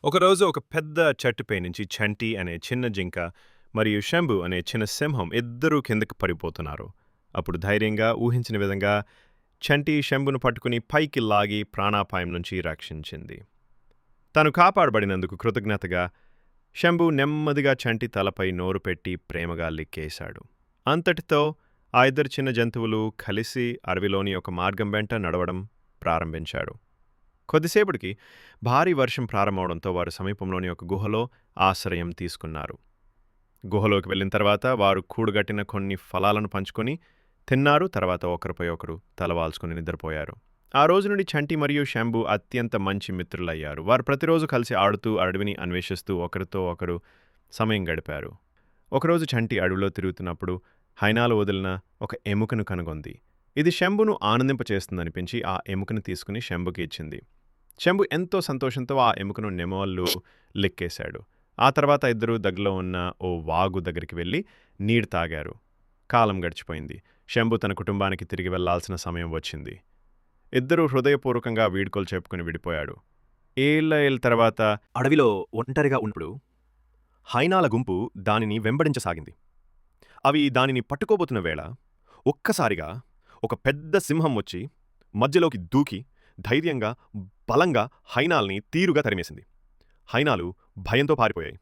ఒకరోజు ఒక పెద్ద చెట్టుపై నుంచి చంటి అనే చిన్న జింక మరియు శంభు అనే చిన్న సింహం ఇద్దరూ కిందకి పడిపోతున్నారు. అప్పుడు ధైర్యంగా ఊహించిన విధంగా చంటి శంభును పట్టుకుని పైకి లాగి ప్రాణాపాయం నుంచి రక్షించింది. తను కాపాడబడినందుకు కృతజ్ఞతగా శంభు నెమ్మదిగా చంటి తలపై నోరు పెట్టి ప్రేమగా లిక్కేశాడు. అంతటితో ఆ ఇద్దరు చిన్న జంతువులు కలిసి అడవిలోని ఒక మార్గం వెంట నడవడం ప్రారంభించాడు. కొద్దిసేపటికి భారీ వర్షం ప్రారంభమవడంతో వారు సమీపంలోని ఒక గుహలో ఆశ్రయం తీసుకున్నారు. గుహలోకి వెళ్ళిన తర్వాత వారు కూడుగట్టిన కొన్ని ఫలాలను పంచుకొని తిన్నారు. తర్వాత ఒకరిపై ఒకరు తలవాల్చుకుని నిద్రపోయారు. ఆ రోజు నుండి చంటి మరియు శంభు అత్యంత మంచి మిత్రులయ్యారు. వారు ప్రతిరోజు కలిసి ఆడుతూ అడవిని అన్వేషిస్తూ ఒకరితో ఒకరు సమయం గడిపారు. ఒకరోజు చంటి అడవిలో తిరుగుతున్నప్పుడు హైనాలు వదిలిన ఒక ఎముకను కనుగొంది. ఇది శంభును ఆనందింపచేస్తుందనిపించి ఆ ఎముకను తీసుకుని శంభుకి ఇచ్చింది. శంభు ఎంతో సంతోషంతో ఆ ఎముకను నెమళ్ళు లిక్కేశాడు. ఆ తర్వాత ఇద్దరూ దగ్గరలో ఉన్న ఓ వాగు దగ్గరికి వెళ్ళి నీరు తాగారు. కాలం గడిచిపోయింది. శంభు తన కుటుంబానికి తిరిగి వెళ్లాల్సిన సమయం వచ్చింది. ఇద్దరూ హృదయపూర్వకంగా వీడ్కోలు చెప్పుకుని విడిపోయాడు. ఏళ్ళ తర్వాత అడవిలో ఒంటరిగా ఉన్నప్పుడు హైనాల గుంపు దానిని వెంబడించసాగింది. అవి దానిని పట్టుకోబోతున్న వేళ ఒక్కసారిగా ఒక పెద్ద సింహం వచ్చి మధ్యలోకి దూకి ధైర్యంగా బలంగా హైనాల్ని తీరుగా తరిమేసింది. హైనాలు భయంతో పారిపోయాయి.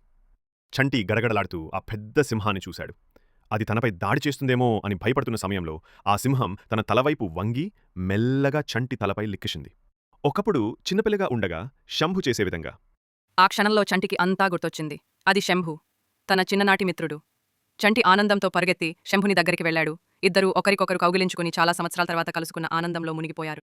చంటి గడగడలాడుతూ ఆ పెద్ద సింహాన్ని చూశాడు. అది తనపై దాడి చేస్తుందేమో అని భయపడుతున్న సమయంలో ఆ సింహం తన తలవైపు వంగి మెల్లగా చంటి తలపై లిక్కిసింది. ఒకప్పుడు చిన్నపిల్లగా ఉండగా శంభు చేసే విధంగా. ఆ క్షణంలో చంటికి అంతా గుర్తొచ్చింది. అది శంభు, తన చిన్ననాటి మిత్రుడు. చంటి ఆనందంతో పరిగెత్తి శంభుని దగ్గరికి వెళ్లాడు. ఇద్దరూ ఒకరికొకరు కౌగిలించుకుని చాలా సంవత్సరాల తర్వాత కలుసుకున్న ఆనందంలో మునిగిపోయారు.